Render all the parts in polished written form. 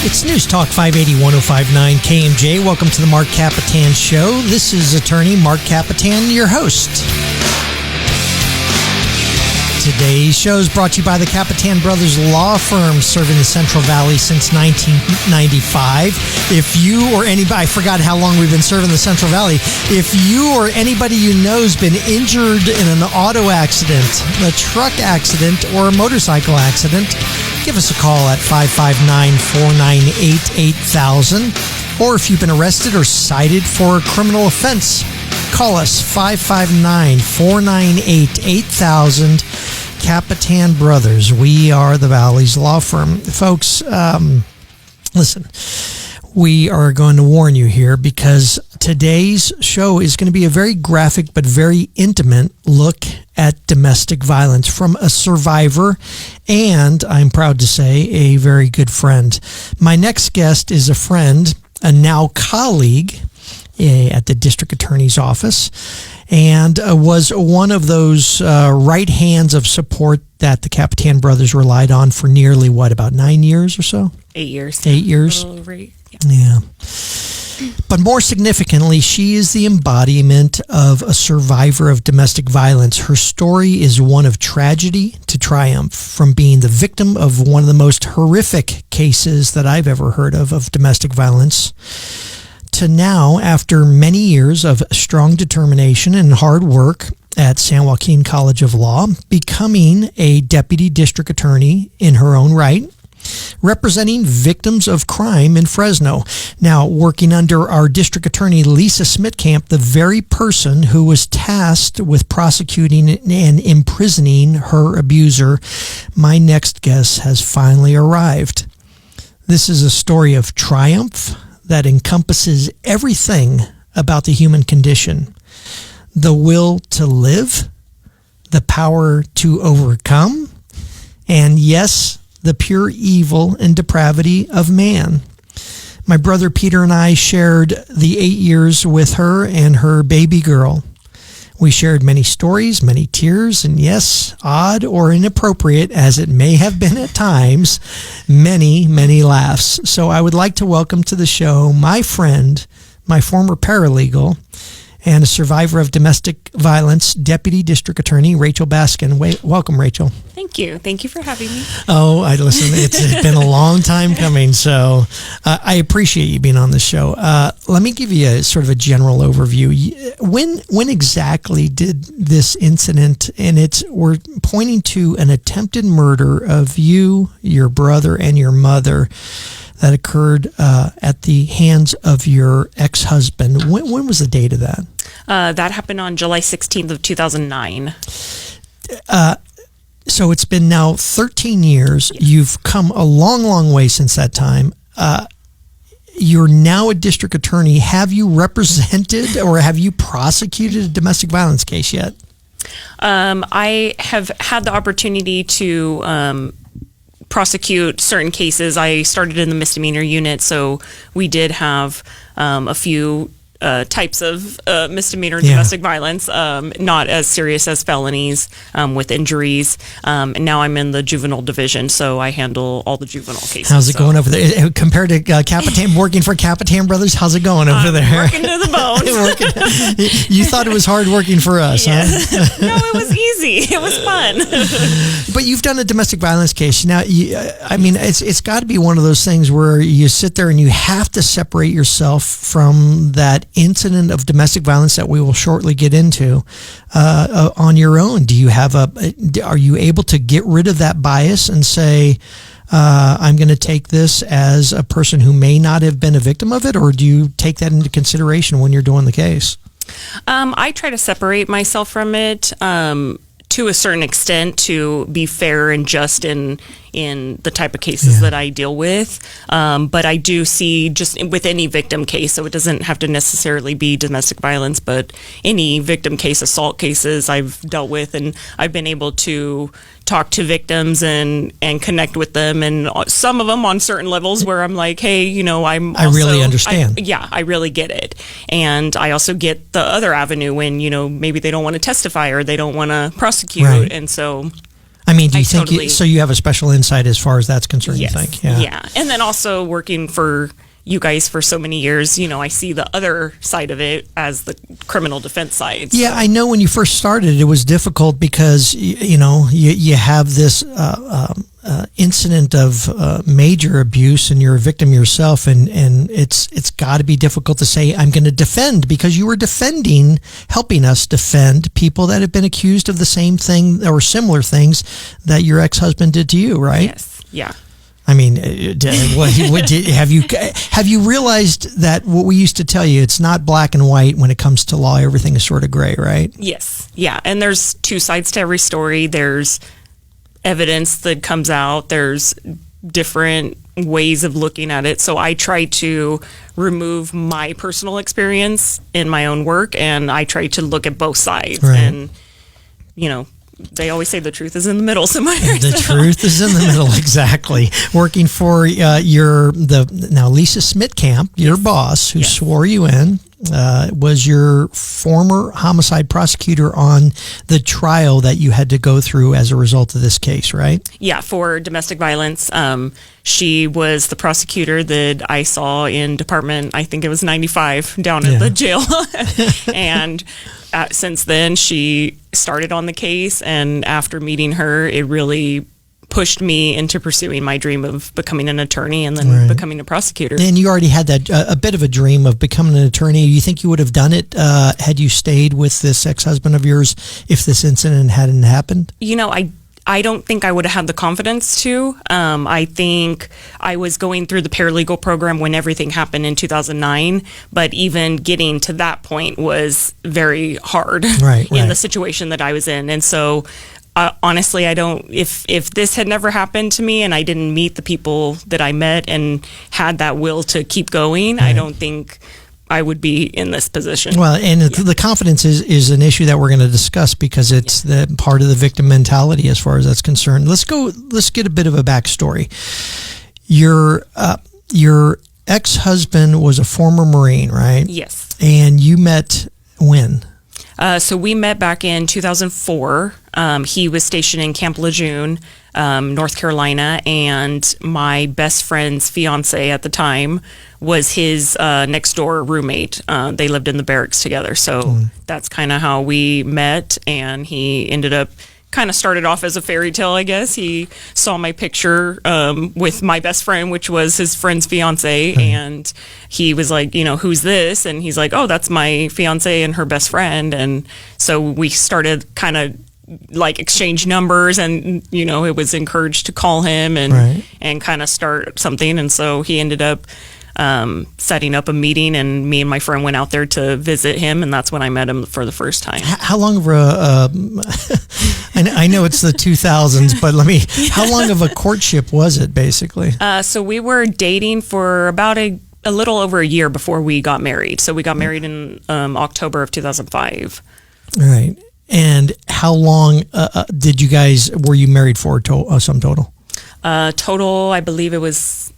It's News Talk 580 1059 KMJ. Welcome to the Marc Kapetan Show. This is attorney Marc Kapetan, your host. Today's show is brought to you by the Kapetan Brothers Law Firm, serving the Central Valley since 1995. If you or anybody, I forgot how long we've been serving the Central Valley. If you or anybody you know has been injured in an auto accident, a truck accident, or a motorcycle accident, give us a call at 559-498-8000. Or if you've been arrested or cited for a criminal offense, call us 559-498-8000. Kapetan Brothers. We are the Valley's law firm. Folks, listen, we are going to warn you here because today's show is going to be a very graphic but very intimate look at domestic violence from a survivor and, I'm proud to say, a very good friend. My next guest is a friend, a now colleague at the district attorney's office, and was one of those right hands of support that the Kapetan brothers relied on for nearly, about 9 years or so? 8 years. 8 years? A little over 8, yeah. But more significantly, she is the embodiment of a survivor of domestic violence. Her story is one of tragedy to triumph, from being the victim of one of the most horrific cases that I've ever heard of domestic violence, to now, after many years of strong determination and hard work at San Joaquin College of Law, becoming a deputy district attorney in her own right, representing victims of crime in Fresno. Now, working under our district attorney, Lisa Smitkamp, the very person who was tasked with prosecuting and imprisoning her abuser, my next guest has finally arrived. This is a story of triumph that encompasses everything about the human condition: the will to live, the power to overcome, and yes, the pure evil and depravity of man. My brother Peter and I shared the 8 years with her and her baby girl. We shared many stories, many tears, and yes, odd or inappropriate as it may have been at times, many, many laughs. So I would like to welcome to the show my friend, my former paralegal, and a survivor of domestic violence, Deputy District Attorney Rachel Baskin. Welcome, Rachel. Thank you. Thank you for having me. Oh, listen, it's been a long time coming, so I appreciate you being on the show. Let me give you a sort of a general overview. When exactly did this incident, and we're pointing to an attempted murder of you, your brother, and your mother, that occurred at the hands of your ex-husband. When was the date of that? That happened on July 16th of 2009. So it's been now 13 years. Yes. You've come a long, long way since that time. You're now a district attorney. Have you represented or have you prosecuted a domestic violence case yet? I have had the opportunity to prosecute certain cases. I started in the misdemeanor unit, so we did have a few types of misdemeanor domestic violence, not as serious as felonies with injuries. And now I'm in the juvenile division, so I handle all the juvenile cases. How's it going over there? Compared to Kapetan, working for Kapetan Brothers, how's it going over there? Working to the bone. You thought it was hard working for us, yes. huh? No, it was easy. It was fun. But you've done a domestic violence case. Now, it's got to be one of those things where you sit there and you have to separate yourself from that incident of domestic violence that we will shortly get into on your own. Do you have are you able to get rid of that bias and say, I'm going to take this as a person who may not have been a victim of it, or do you take that into consideration when you're doing the case? I try to separate myself from it to a certain extent to be fair and just in the type of cases that I deal with. But I do see, just with any victim case, so it doesn't have to necessarily be domestic violence, but any victim case, assault cases I've dealt with, and I've been able to talk to victims and connect with them, and some of them on certain levels where I'm like, hey, I really understand. I really get it. And I also get the other avenue when, maybe they don't want to testify or they don't want to prosecute. Right. And so I mean, do you think totally, so? You have a special insight as far as that's concerned. Yes, You think? Yeah. And then also working for you guys for so many years, I see the other side of it as the criminal defense side. Yeah, I know when you first started, it was difficult because, you have this incident of major abuse and you're a victim yourself. And it's got to be difficult to say, I'm going to defend, because you were helping us defend people that have been accused of the same thing or similar things that your ex-husband did to you, right? Yes. Yeah. I mean, have you realized that what we used to tell you, it's not black and white when it comes to law, everything is sort of gray, right? Yes. Yeah. And there's two sides to every story. There's evidence that comes out. There's different ways of looking at it. So I try to remove my personal experience in my own work, and I try to look at both sides. Right. And, they always say the truth is in the middle somewhere. The truth is in the middle, exactly. Working for now Lisa Smitkamp, your boss, who swore you in, was your former homicide prosecutor on the trial that you had to go through as a result of this case, right? Yeah, for domestic violence. She was the prosecutor that I saw in department, I think it was 95, down at the jail. And since then, she started on the case. And after meeting her, it really pushed me into pursuing my dream of becoming an attorney and then becoming a prosecutor. And you already had that a bit of a dream of becoming an attorney. You think you would have done it had you stayed with this ex-husband of yours if this incident hadn't happened? I don't think I would have had the confidence to. I think I was going through the paralegal program when everything happened in 2009, but even getting to that point was very hard in the situation that I was in. And so honestly, I don't, if this had never happened to me and I didn't meet the people that I met and had that will to keep going, I don't think I would be in this position. Well, and the confidence is an issue that we're going to discuss because it's the part of the victim mentality as far as that's concerned. Let's get a bit of a backstory. Your ex-husband was a former Marine, right? Yes. And you met when? So we met back in 2004. He was stationed in Camp Lejeune, North Carolina, and my best friend's fiance at the time was his next door roommate. They lived in the barracks together. So that's kind of how we met, and he ended up kind of started off as a fairy tale, I guess. He saw my picture with my best friend, which was his friend's fiance, and he was like, who's this? And he's like, oh, that's my fiance and her best friend. And so we started kind of like exchange numbers, and it was encouraged to call him and kind of start something. And so he ended up setting up a meeting, and me and my friend went out there to visit him, and that's when I met him for the first time. How long of I know it's the 2000s, but how long of a courtship was it, basically? So we were dating for about a little over a year before we got married. So we got married in October of 2005. All right. And how long were you married for sum total? Total, I believe it was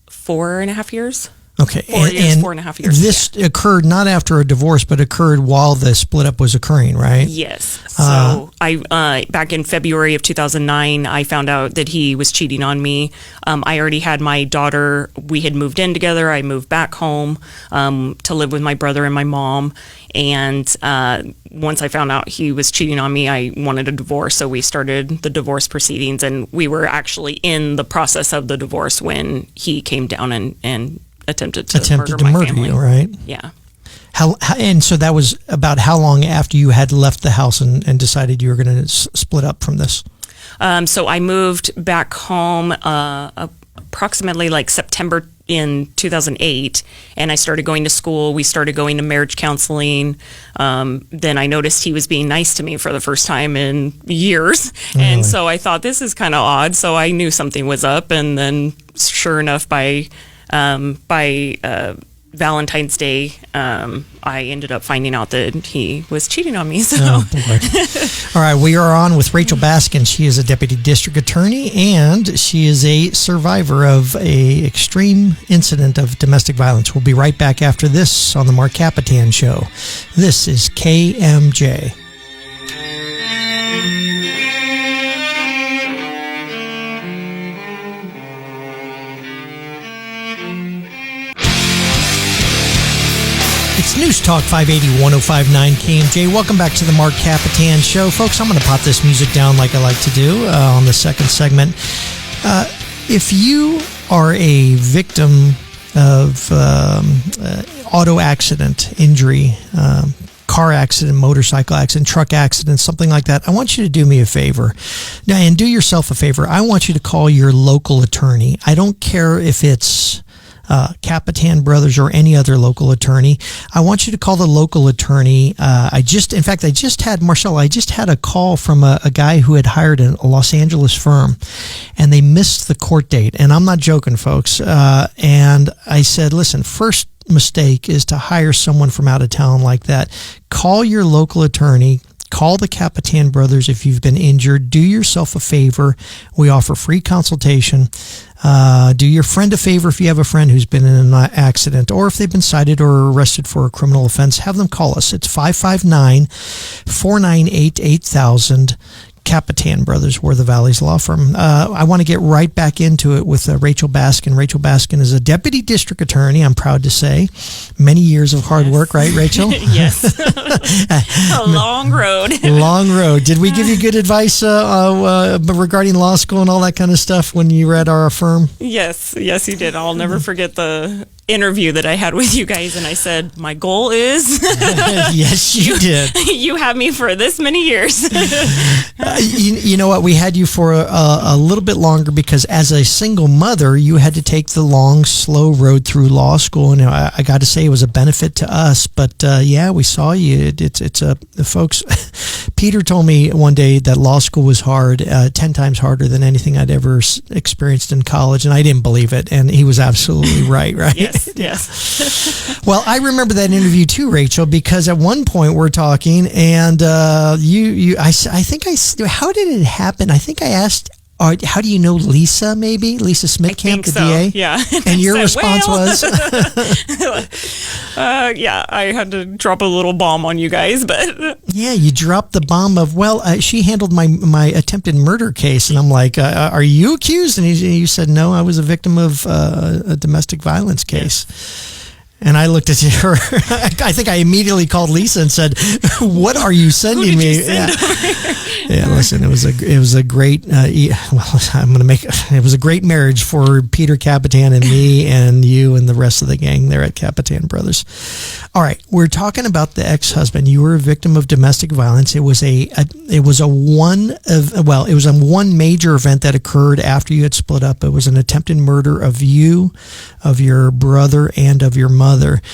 4.5 years. Okay. 4.5 years. This occurred not after a divorce, but occurred while the split up was occurring, right? Yes. So I back in February of 2009, I found out that he was cheating on me. I already had my daughter. We had moved in together. I moved back home to live with my brother and my mom. And once I found out he was cheating on me, I wanted a divorce. So we started the divorce proceedings, and we were actually in the process of the divorce when he came down and attempted to murder you, right? Yeah. And so that was about how long after you had left the house and decided you were going to split up from this? So I moved back home approximately like September in 2008, and I started going to school. We started going to marriage counseling. Then I noticed he was being nice to me for the first time in years. Really? And so I thought, this is kind of odd. So I knew something was up. And then sure enough, by Valentine's Day, I ended up finding out that he was cheating on me. So. Oh, boy. All right, we are on with Rachel Baskin. She is a deputy district attorney, and she is a survivor of a extreme incident of domestic violence. We'll be right back after this on the Marc Kapetan Show. This is KMJ. It's News Talk 580 1059 KMJ. Welcome back to the Marc Kapetan Show. Folks, I'm going to pop this music down like I like to do on the second segment. If you are a victim of auto accident, injury, car accident, motorcycle accident, truck accident, something like that, I want you to do me a favor. Now, and do yourself a favor. I want you to call your local attorney. I don't care if it's Kapetan Brothers or any other local attorney. I want you to call the local attorney. I just had a call from a guy who had hired a Los Angeles firm, and they missed the court date. And I'm not joking, folks. And I said, listen, first mistake is to hire someone from out of town like that. Call your local attorney. Call the Kapetan Brothers if you've been injured. Do yourself a favor. We offer free consultation. Do your friend a favor if you have a friend who's been in an accident, or if they've been cited or arrested for a criminal offense, have them call us. It's 559-498-8000. Kapetan Brothers, we're the Valley's law firm. I want to get right back into it with Rachel Baskin. Rachel Baskin is a deputy district attorney, I'm proud to say. Many years of hard work, right, Rachel? Yes. A long road. Long road. Did we give you good advice regarding law school and all that kind of stuff when you read our firm? Yes, you did. I'll never forget the interview that I had with you guys, and I said, my goal is... Yes, you did. You have me for this many years. You know what? We had you for a little bit longer because as a single mother, you had to take the long, slow road through law school. And I got to say, it was a benefit to us. But yeah, we saw you. Folks, Peter told me one day that law school was hard, 10 times harder than anything I'd ever experienced in college. And I didn't believe it. And he was absolutely right, right? Yes. Well, I remember that interview too, Rachel, because at one point we're talking and how did it happen? I think I asked, how do you know Lisa, maybe? Lisa Smithcamp, the DA? Yeah. And your response was? Yeah, I had to drop a little bomb on you guys, but... Yeah, you dropped the bomb of, she handled my attempted murder case. And I'm like, are you accused? And you said, no, I was a victim of a domestic violence case. Yes. And I looked at her. I think I immediately called Lisa and said, "What are you sending me?" Yeah, listen, it was a great. It was a great marriage for Peter Kapetan and me and you and the rest of the gang there at Kapetan Brothers. All right, we're talking about the ex-husband. You were a victim of domestic violence. It was a one major event that occurred after you had split up. It was an attempted murder of you, of your brother, and of your mother.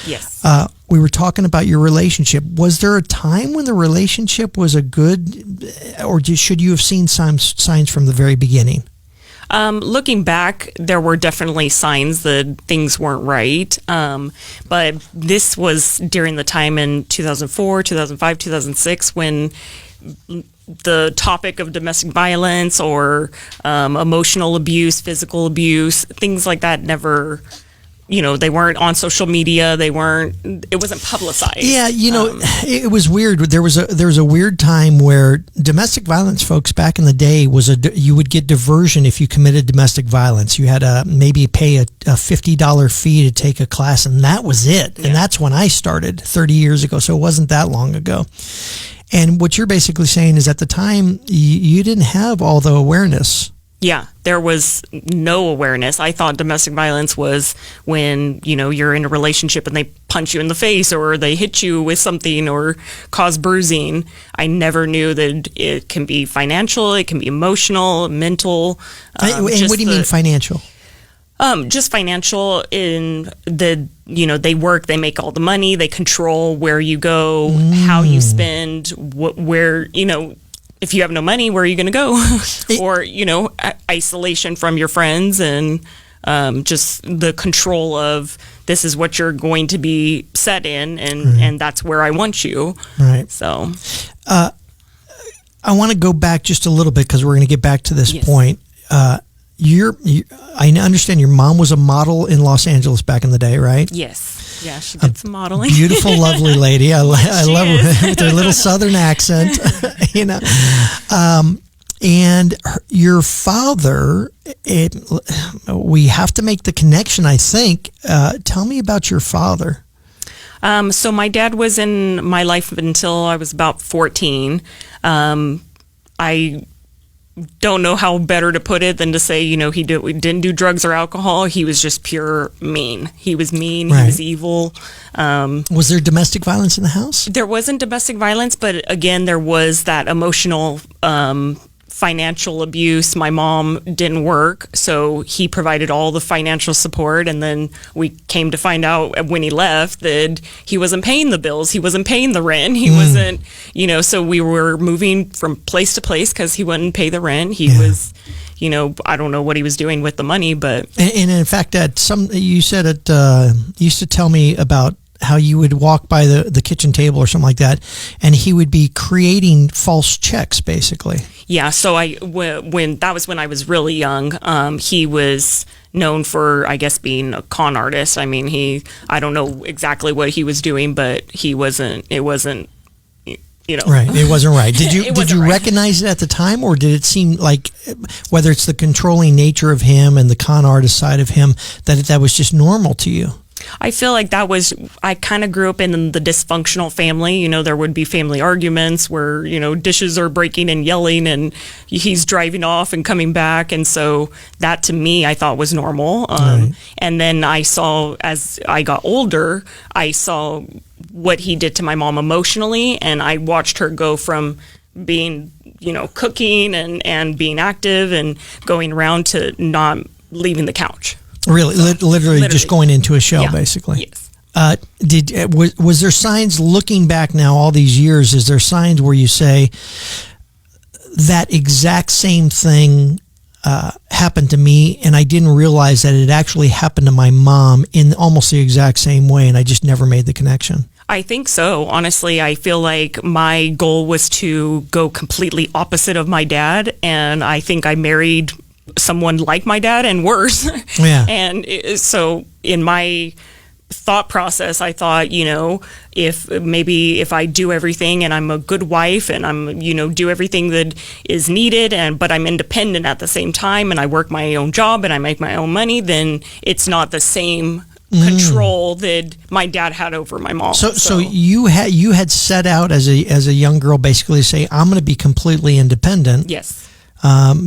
Yes. We were talking about your relationship. Was there a time when the relationship was or should you have seen signs from the very beginning? Looking back, there were definitely signs that things weren't right. But this was during the time in 2004, 2005, 2006 when the topic of domestic violence or emotional abuse, physical abuse, things like that never... they weren't on social media. It wasn't publicized. Yeah, it was weird. There was a weird time where domestic violence folks back in the day you would get diversion if you committed domestic violence. You had to maybe pay a $50 fee to take a class, and that was it. Yeah. And that's when I started 30 years ago, so it wasn't that long ago. And what you're basically saying is at the time, you didn't have all the awareness. Yeah, there was no awareness. I thought domestic violence was when, you're in a relationship and they punch you in the face or they hit you with something or cause bruising. I never knew that it can be financial, it can be emotional, mental. And what do you mean financial? Just financial in they work, they make all the money, they control where you go, how you spend, where, if you have no money, where are you going to go? Or, isolation from your friends and just the control of this is what you're going to be set in and that's where I want you. Right. So I want to go back just a little bit because we're going to get back to this point. I understand your mom was a model in Los Angeles back in the day, right? Yes. Yeah, she did some modeling. Beautiful, lovely lady. I love her with her little Southern accent, and your father, we have to make the connection, I think. Tell me about your father. So my dad was in my life until I was about 14. I don't know how better to put it than to say, he didn't do drugs or alcohol. He was just pure mean. He was mean. Right. He was evil. Was there domestic violence in the house? There wasn't domestic violence, but again, there was that emotional, financial abuse. My mom didn't work, so he provided all the financial support, and then we came to find out when he left that he wasn't paying the bills, he wasn't paying the rent, he wasn't, so we were moving from place to place because he wouldn't pay the rent. He was, I don't know what he was doing with the money, but... And in fact, you said it, you used to tell me about how you would walk by the kitchen table or something like that, and he would be creating false checks, basically. Yeah, so when I was really young, he was known for, I guess, being a con artist. I mean, I don't know exactly what he was doing, but it wasn't Right, it wasn't right. Did you right. recognize it at the time, or did it seem like, whether it's the controlling nature of him and the con artist side of him, that was just normal to you? I feel like I kind of grew up in the dysfunctional family. There would be family arguments where, dishes are breaking and yelling, and he's driving off and coming back. And so that, to me, I thought was normal. Right. And then I saw, as I got older, I saw what he did to my mom emotionally, and I watched her go from being, cooking and being active and going around to not leaving the couch. Really, literally just going into a shell, basically. Yes. Was there signs, looking back now all these years, is there signs where you say that exact same thing happened to me, and I didn't realize that it actually happened to my mom in almost the exact same way, and I just never made the connection? I think so. Honestly, I feel like my goal was to go completely opposite of my dad, and I think I married someone like my dad and worse. Yeah. And so in my thought process, I thought, if I do everything and I'm a good wife and I'm, do everything that is needed, but I'm independent at the same time, and I work my own job and I make my own money, then it's not the same control that my dad had over my mom. So you had set out as a young girl, basically to say, I'm going to be completely independent. Yes.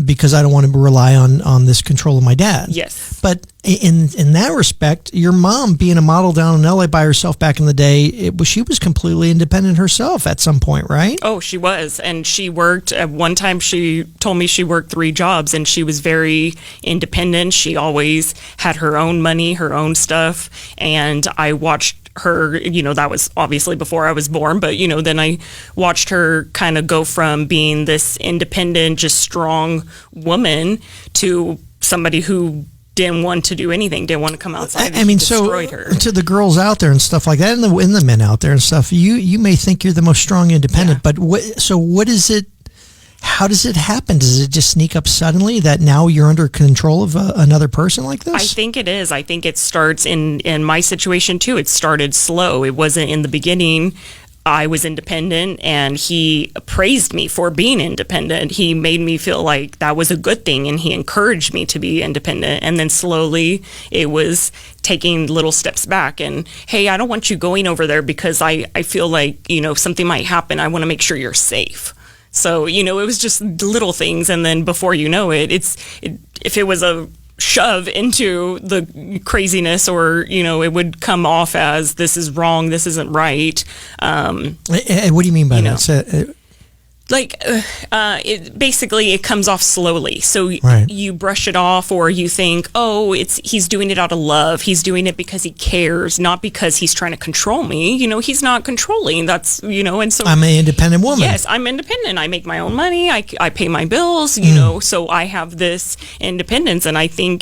Because I don't want to rely on this control of my dad. Yes. But in that respect, your mom, being a model down in LA by herself back in the day, she was completely independent herself at some point, right? Oh, she was. And she worked, at one time she told me she worked 3 jobs, and she was very independent. She always had her own money, her own stuff. And I watched her, that was obviously before I was born, but, then I watched her kind of go from being this independent, just strong woman to somebody who didn't want to do anything, didn't want to come outside. I mean, destroyed her. To the girls out there and stuff like that, and the men out there and stuff, you may think you're the most strong independent, but what is it? How does it happen? Does it just sneak up suddenly that now you're under control of another person like this? I think it is. I think it starts in my situation too. It started slow. It wasn't in the beginning. I was independent, and he praised me for being independent. He made me feel like that was a good thing, and he encouraged me to be independent. And then slowly it was taking little steps back and, hey, I don't want you going over there because I feel like, something might happen. I want to make sure you're safe. So, it was just little things. And then before you know it, if it was a shove into the craziness, or, it would come off as, this is wrong, this isn't right. What do you mean by that? It comes off slowly. So you brush it off, or you think, oh, he's doing it out of love. He's doing it because he cares, not because he's trying to control me. He's not controlling. That's, and so I'm an independent woman. Yes, I'm independent. I make my own money. I pay my bills, so I have this independence. And I think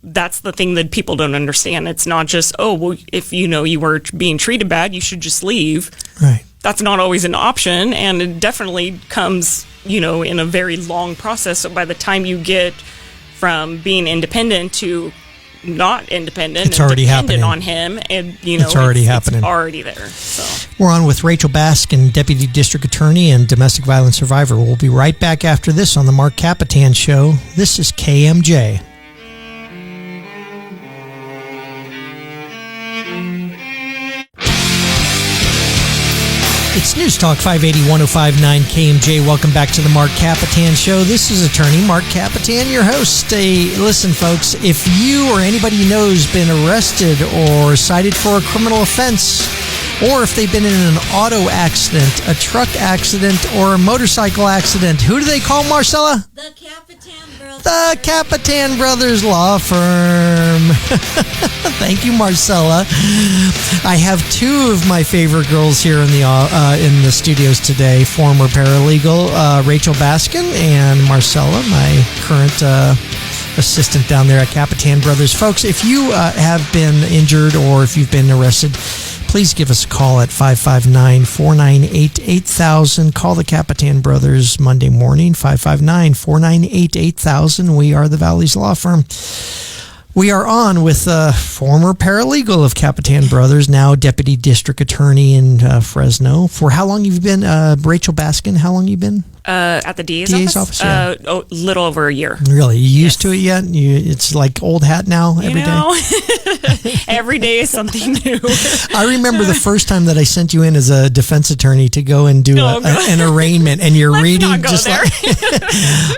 that's the thing that people don't understand. It's not just, oh, well, if, you were being treated bad, you should just leave. Right. That's not always an option, and it definitely comes, in a very long process. So by the time you get from being independent to not independent, it's already happening on him, and it's already happening. It's already there. So we're on with Rachel Baskin, Deputy District Attorney and domestic violence survivor. We'll be right back after this on the Marc Kapetan Show. This is KMJ. It's News Talk 580 1059 KMJ. Welcome back to the Marc Kapetan Show. This is attorney Marc Kapetan, your host. Listen, folks, if you or anybody you know has been arrested or cited for a criminal offense, or if they've been in an auto accident, a truck accident, or a motorcycle accident, who do they call, Marcella? The Kapetan Brothers. The Kapetan Brothers Law Firm. Thank you, Marcella. I have two of my favorite girls here in the studios today. Former paralegal Rachel Baskin and Marcella, my current assistant down there at Kapetan Brothers. Folks, if you have been injured or if you've been arrested, please give us a call at 559-498-8000. Call the Kapetan Brothers Monday morning, 559-498-8000. We are the Valley's Law Firm. We are on with former paralegal of Kapetan Brothers, now Deputy District Attorney in Fresno. For how long have you been, Rachel Baskin, how long have you been? At the DA's office? Yeah. A little over a year. Really? You used to it yet? It's like old hat now every day? Every day is something new. I remember the first time that I sent you in as a defense attorney to go and do an arraignment, and you're reading just there. like,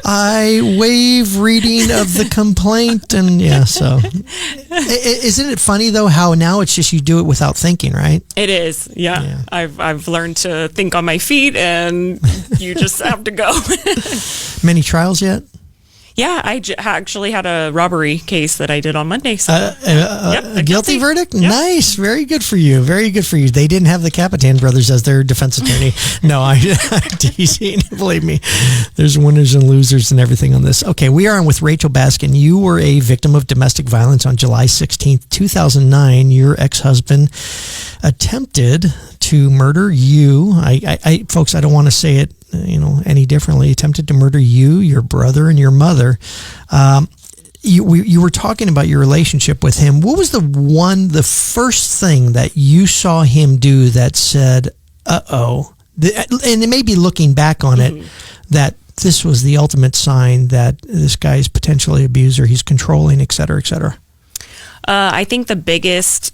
I waive reading of the complaint, and yeah, so. Isn't it funny, though, how now it's just you do it without thinking, right? It is, yeah. I've learned to think on my feet, and you just have to go. Many trials yet? Yeah, I actually had a robbery case that I did on Monday. So a guilty verdict? Yep. Nice. Very good for you. Very good for you. They didn't have the Kapetan Brothers as their defense attorney. No, I'm teasing. Believe me. There's winners and losers and everything on this. Okay, we are on with Rachel Baskin. You were a victim of domestic violence on July 16th, 2009. Your ex-husband attempted to murder you. Folks, I don't want to say it any differently. Attempted to murder you, your brother, and your mother. You were talking about your relationship with him. What was the first thing that you saw him do that said, uh-oh, and it may be looking back on it, that this was the ultimate sign that this guy is potentially an abuser, he's controlling, et cetera, et cetera? I think the biggest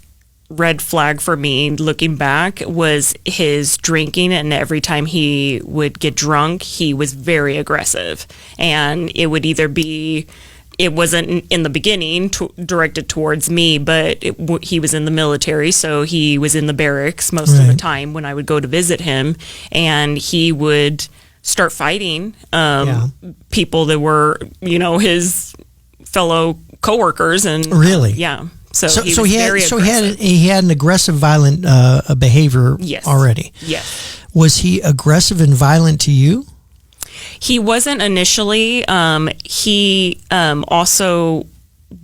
red flag for me looking back was his drinking, and every time he would get drunk, he was very aggressive, and it would either be, it wasn't in the beginning directed towards me, but he was in the military, so he was in the barracks most of the time when I would go to visit him, and he would start fighting people that were his fellow coworkers, and really So he had an aggressive, violent behavior already. Yes. Was he aggressive and violent to you? He wasn't initially. He also,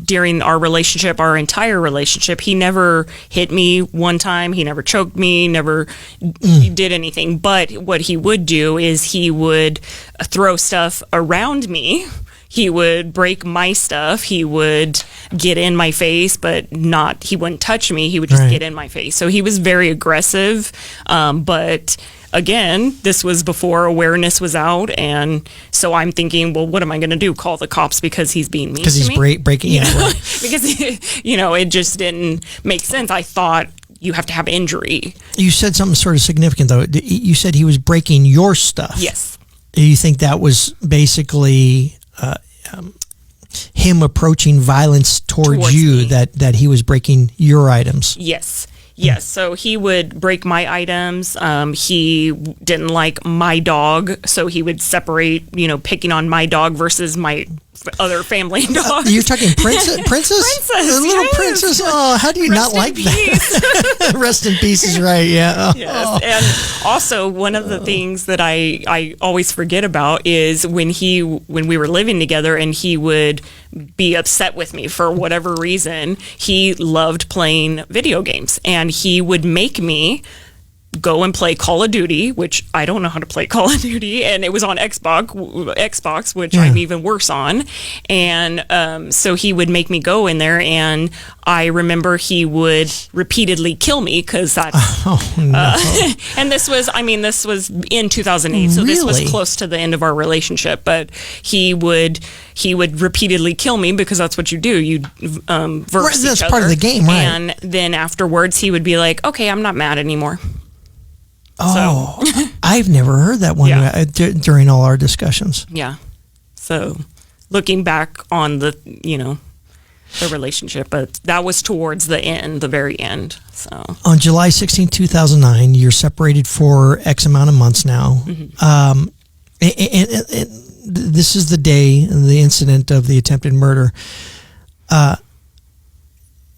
during our entire relationship, he never hit me one time. He never choked me, never did anything. But what he would do is he would throw stuff around me. He would break my stuff. He would get in my face, but he wouldn't touch me. He would just get in my face. So he was very aggressive. But again, this was before awareness was out. And so I'm thinking, well, what am I going to do? Call the cops because he's being mean to me? Because he's breaking in. Because, it just didn't make sense. I thought you have to have injury. You said something sort of significant, though. You said he was breaking your stuff. Yes. You think that was basically him approaching violence towards you, me. that he was breaking your items? Yes. So he would break my items. He didn't like my dog, so he would separate, picking on my dog versus my other family dogs. You're talking princess? The little princess? Oh, how do you not like that? Rest in peace is right, yeah. Yes. And also, one of the things that I always forget about is when we were living together and he would be upset with me for whatever reason, he loved playing video games, and he would make me go and play Call of Duty, which I don't know how to play Call of Duty, and it was on Xbox, which I'm even worse on. And so he would make me go in there, and I remember he would repeatedly kill me because that's. Oh, no. And this was in 2008, so this was close to the end of our relationship. But he would repeatedly kill me because that's what you do. You verse each that's other. Part of the game, right? And then afterwards, he would be like, "Okay, I'm not mad anymore." Oh, I've never heard that one during all our discussions. Yeah. So looking back on the relationship, but that was towards the end, the very end. So on July 16, 2009, you're separated for X amount of months now. Mm-hmm. And this is the day, the incident of the attempted murder.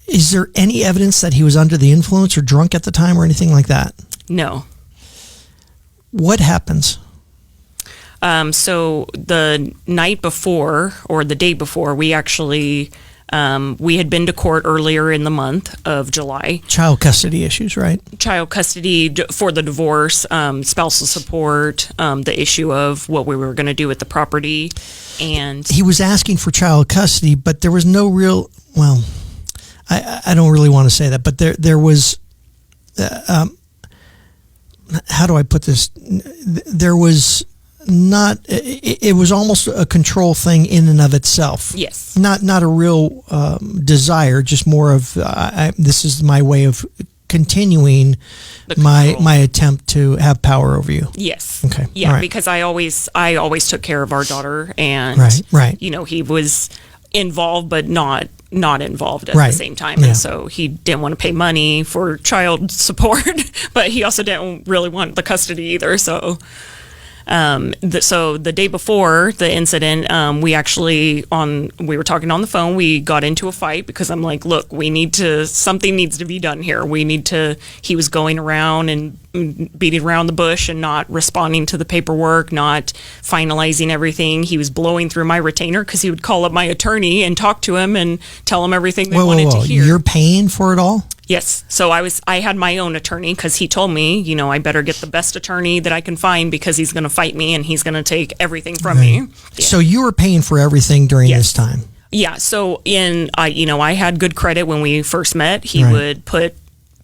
Is there any evidence that he was under the influence or drunk at the time or anything like that? No. What happens? So the night before or the day before, we actually, we had been to court earlier in the month of July. Child custody issues, right? Child custody for the divorce, spousal support, the issue of what we were going to do with the property. And he was asking for child custody, but there was no real, well, I don't really want to say that, but there was, how do I put this? There was not, it was almost a control thing in and of itself. Yes. Not a real desire, just more of, this is my way of continuing my attempt to have power over you. Yes. Okay. Yeah, right. because I always took care of our daughter, and right. He was involved but not involved at right. the same time. Yeah. And so he didn't want to pay money for child support, but he also didn't really want the custody either. So so the day before the incident, we were talking on the phone. We got into a fight because I'm like, look, something needs to be done here. He was going around and beating around the bush and not responding to the paperwork, not finalizing everything. He was blowing through my retainer because he would call up my attorney and talk to him and tell him everything they wanted to hear. You're paying for it all? Yes. So I had my own attorney because he told me, I better get the best attorney that I can find because he's going to fight me and he's going to take everything from me. Yeah. So you were paying for everything during this time? Yeah. So I had good credit when we first met. He would put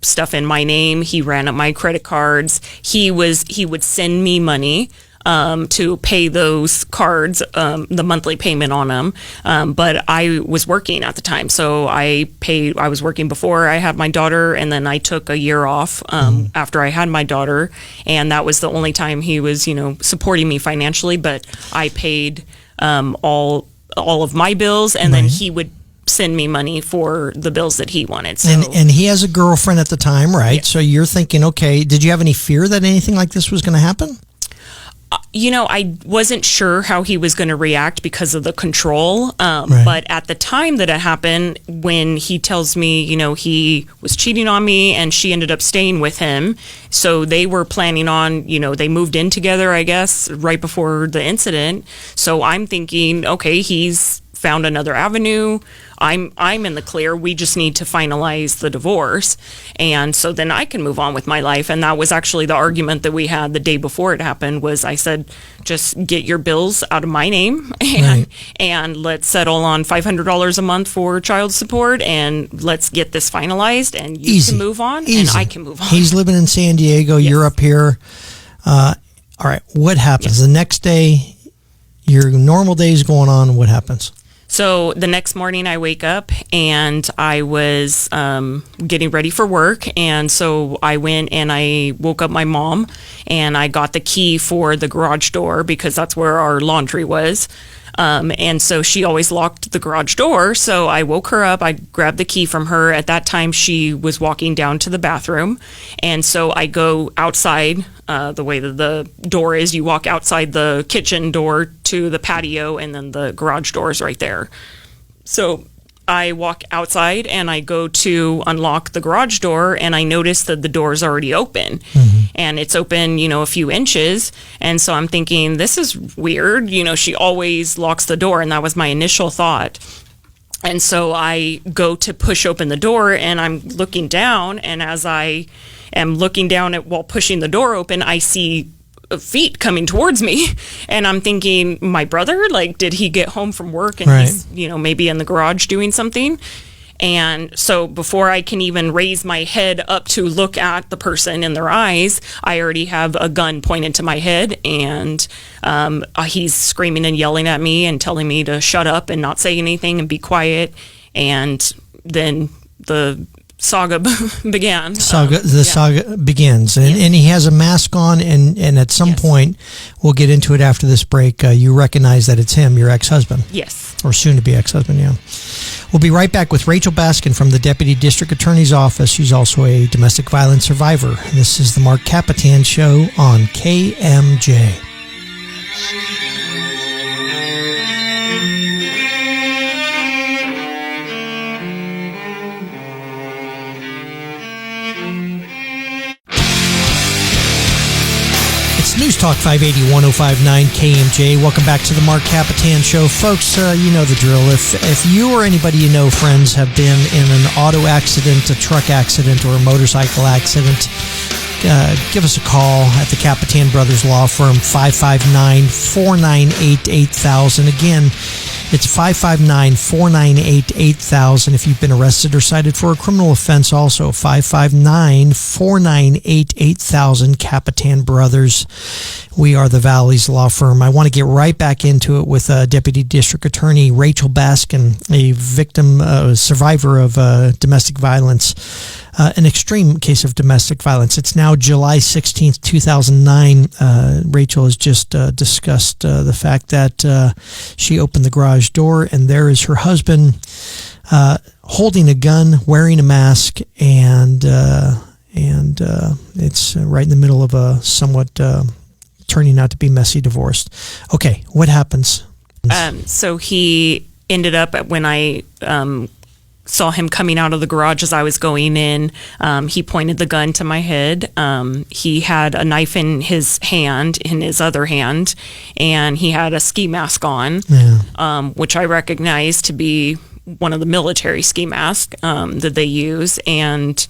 stuff in my name. He ran up my credit cards. He would send me money to pay those cards, the monthly payment on them. But I was working at the time. So I was working before I had my daughter, and then I took a year off after I had my daughter. And that was the only time he was, supporting me financially. But I paid all of my bills, and then he would send me money for the bills that he wanted. So. And he has a girlfriend at the time, right? Yeah. So you're thinking, okay, did you have any fear that anything like this was going to happen? I wasn't sure how he was going to react because of the control. But at the time that it happened, when he tells me, he was cheating on me and she ended up staying with him. So they were planning on, they moved in together, I guess, right before the incident. So I'm thinking, okay, he's found another avenue. I'm in the clear. We just need to finalize the divorce. And so then I can move on with my life. And that was actually the argument that we had the day before it happened was I said, just get your bills out of my name and let's settle on $500 a month for child support and let's get this finalized and you can move on and I can move on. He's living in San Diego. Yes. You're up here. All right. What happens? The next day, your normal day is going on. What happens? So the next morning I wake up and I was getting ready for work. And so I went and I woke up my mom and I got the key for the garage door because that's where our laundry was. And so she always locked the garage door. So I woke her up. I grabbed the key from her. At that time, she was walking down to the bathroom. And so I go outside the way that the door is. You walk outside the kitchen door to the patio, and then the garage door is right there. So I walk outside and I go to unlock the garage door and I notice that the door is already open and it's open, a few inches. And so I'm thinking, this is weird. She always locks the door. And that was my initial thought. And so I go to push open the door and I'm looking down. And as I am looking down while pushing the door open, I see feet coming towards me and I'm thinking, my brother, did he get home from work and he's maybe in the garage doing something? And so before I can even raise my head up to look at the person in their eyes, I already have a gun pointed to my head and he's screaming and yelling at me and telling me to shut up and not say anything and be quiet. And then the saga began. Saga begins, and he has a mask on, and at some point, we'll get into it after this break. You recognize that it's him, your ex-husband. Yes. Or soon-to-be ex-husband, yeah. We'll be right back with Rachel Baskin from the Deputy District Attorney's Office. She's also a domestic violence survivor. This is the Marc Kapetan Show on KMJ. It's News Talk 580 1059 KMJ. Welcome back to the Marc Kapetan Show. Folks, you know the drill. If you or anybody you know, friends, have been in an auto accident, a truck accident, or a motorcycle accident, give us a call at the Kapetan Brothers Law Firm, 559-498-8000. Again, it's 559-498-8000. If you've been arrested or cited for a criminal offense, also 559-498-8000. Kapetan Brothers. We are the Valley's law firm. I want to get right back into it with Deputy District Attorney Rachel Baskin, a survivor of domestic violence, an extreme case of domestic violence. It's now July 16th, 2009. Rachel has just discussed the fact that she opened the garage door, and there is her husband holding a gun, wearing a mask, and it's right in the middle of a somewhat turning out to be messy divorce. Okay, what happens? So he ended up, when I saw him coming out of the garage as I was going in, he pointed the gun to my head. He had a knife in his hand, in his other hand, and he had a ski mask on, which I recognized to be one of the military ski masks that they use. And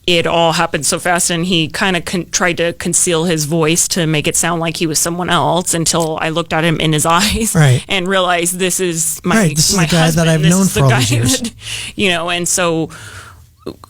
it all happened so fast, and he kind of tried to conceal his voice to make it sound like he was someone else, until I looked at him in his eyes and realized this is my this is my the guy husband. that I've known for all these years. And so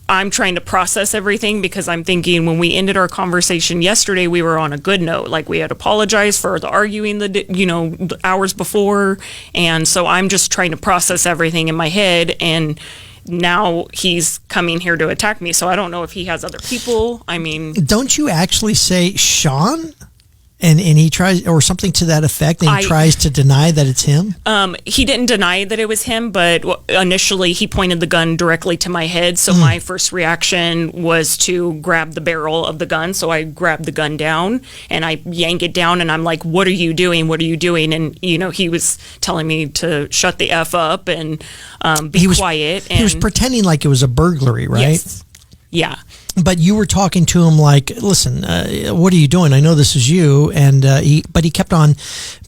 I'm trying to process everything, because I'm thinking, when we ended our conversation yesterday, we were on a good note. Like, we had apologized for the arguing the hours before, and so I'm just trying to process everything in my head, and now he's coming here to attack me. So I don't know if he has other people. I mean, don't you actually say Sean? And he tries, or something to that effect, and he tries to deny that it's him? He didn't deny that it was him, but initially he pointed the gun directly to my head. So my first reaction was to grab the barrel of the gun. So I grabbed the gun down, and I yank it down, and I'm like, what are you doing? What are you doing? And, he was telling me to shut the F up and be quiet. And he was pretending like it was a burglary, right? Yes. Yeah. But you were talking to him like, listen, what are you doing? I know this is you. And he kept on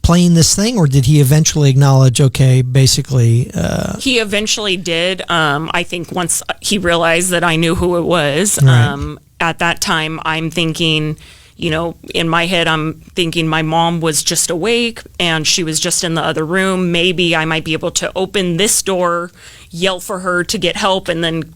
playing this thing, or did he eventually acknowledge, okay, basically? He eventually did. I think once he realized that I knew who it was, right. At that time, I'm thinking, in my head, I'm thinking my mom was just awake and she was just in the other room. Maybe I might be able to open this door, yell for her to get help,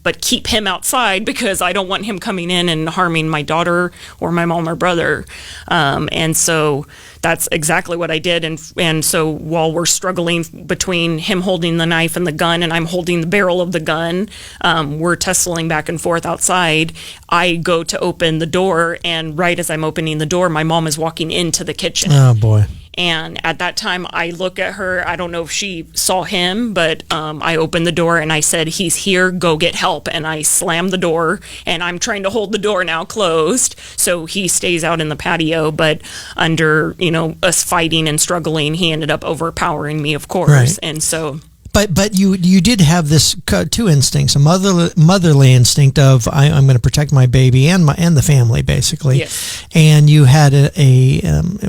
but keep him outside, because I don't want him coming in and harming my daughter or my mom or brother. And so that's exactly what I did. And so while we're struggling between him holding the knife and the gun, and I'm holding the barrel of the gun, we're tussling back and forth outside. I go to open the door, and right as I'm opening the door, my mom is walking into the kitchen. Oh, boy. And at that time, I look at her. I don't know if she saw him, but I opened the door and I said, he's here, go get help. And I slammed the door, and I'm trying to hold the door now closed, so he stays out in the patio. But under, us fighting and struggling, he ended up overpowering me, of course. Right. And so... But you did have this two instincts, a motherly instinct of I'm going to protect my baby and the family, basically. Yes. And you had a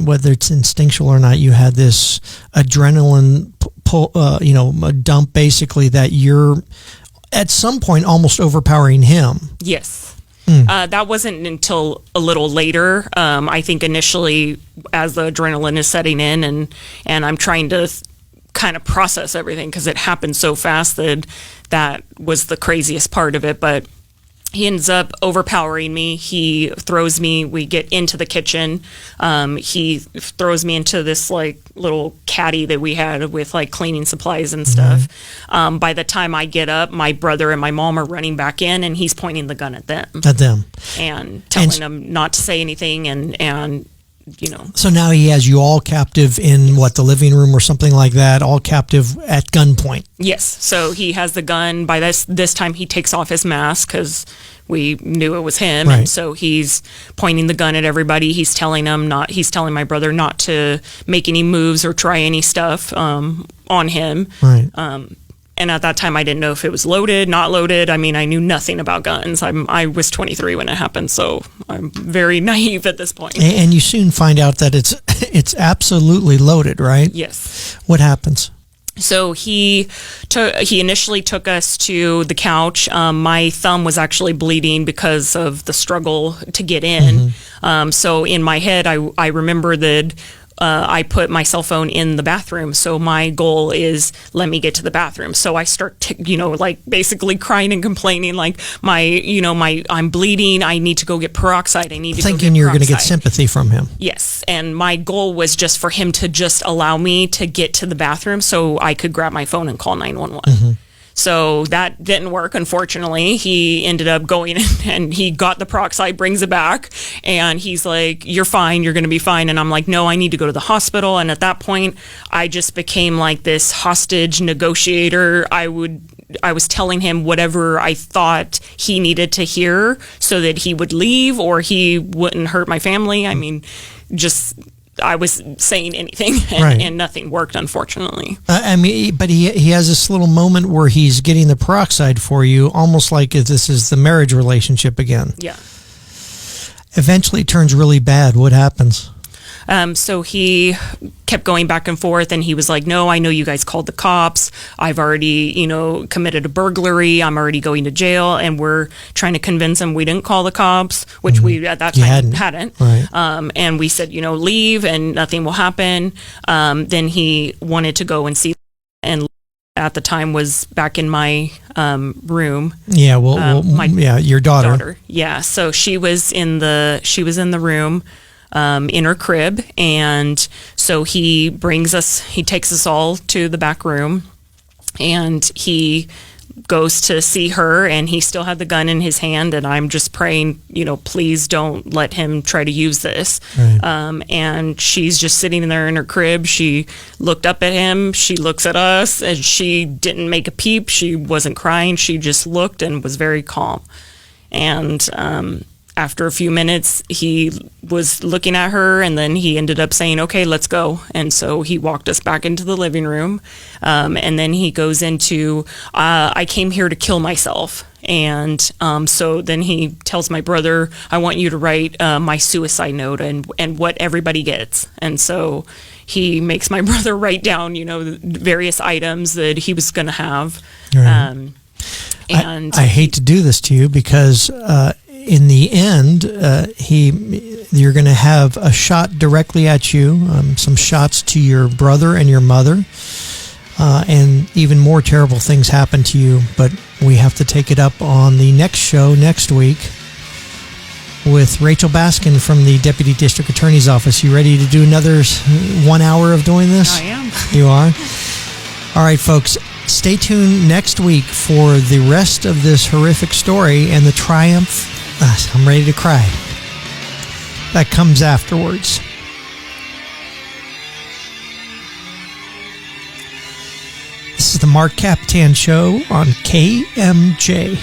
whether it's instinctual or not, you had this adrenaline dump, basically, that you're at some point almost overpowering him. Yes. That wasn't until a little later. I think initially, as the adrenaline is setting in, and I'm trying to kind of process everything, because it happened so fast that was the craziest part of it. But he ends up overpowering me. He throws me, we get into the kitchen. He throws me into this like little caddy that we had with like cleaning supplies and stuff. By the time I get up, my brother and my mom are running back in, and he's pointing the gun at them. And telling them not to say anything, and you know. So now he has you all captive in what, the living room or something like that, all captive at gunpoint. Yes. So he has the gun. By this time he takes off his mask because we knew it was him. Right. And so he's pointing the gun at everybody. He's telling my brother not to make any moves or try any stuff on him. Right. And at that time, I didn't know if it was loaded, not loaded. I mean, I knew nothing about guns. I was 23 when it happened, so I'm very naive at this point. And you soon find out that it's absolutely loaded, right? Yes. What happens? So he initially took us to the couch. My thumb was actually bleeding because of the struggle to get in. So in my head, I remember that I put my cell phone in the bathroom. So my goal is, let me get to the bathroom. So I start, like basically crying and complaining, like I'm bleeding. I need to go get peroxide. I need to thinking you're going to get sympathy from him. Yes. And my goal was just for him to just allow me to get to the bathroom so I could grab my phone and call 911. So that didn't work, unfortunately. He ended up going in and he got the peroxide, brings it back, and he's like, you're fine, you're going to be fine. And I'm like, no, I need to go to the hospital. And at that point, I just became like this hostage negotiator. I was telling him whatever I thought he needed to hear so that he would leave or he wouldn't hurt my family. I mean, I was saying anything, and nothing worked, unfortunately. But he has this little moment where he's getting the peroxide for you, almost like this is the marriage relationship again. Yeah. Eventually it turns really bad. What happens? So he kept going back and forth, and he was like, no, I know you guys called the cops. I've already, committed a burglary. I'm already going to jail. And we're trying to convince him we didn't call the cops, which we at that time hadn't. Right. And we said, leave and nothing will happen. Then he wanted to go and see, and at the time was back in my room. Yeah, your daughter. Yeah, so she was in the room. In her crib, and so he takes us all to the back room, and he goes to see her, and he still had the gun in his hand, and I'm just praying, please don't let him try to use this. Right. And she's just sitting there in her crib. She looked up at him, she looks at us, and she didn't make a peep. She wasn't crying. She just looked and was very calm. And after a few minutes, he was looking at her, and then he ended up saying, okay, let's go. And so he walked us back into the living room. And then he goes into, I came here to kill myself. And so then he tells my brother, I want you to write my suicide note and what everybody gets. And so he makes my brother write down, various items that he was going to have. Right. And I hate to do this to you because in the end, you're going to have a shot directly at you, some shots to your brother and your mother, and even more terrible things happen to you. But we have to take it up on the next show next week with Rachel Baskin from the Deputy District Attorney's Office. You ready to do another 1 hour of doing this? I am. You are? All right, folks. Stay tuned next week for the rest of this horrific story and the triumph. I'm ready to cry. That comes afterwards. This is the Marc Kapetan Show on KMJ.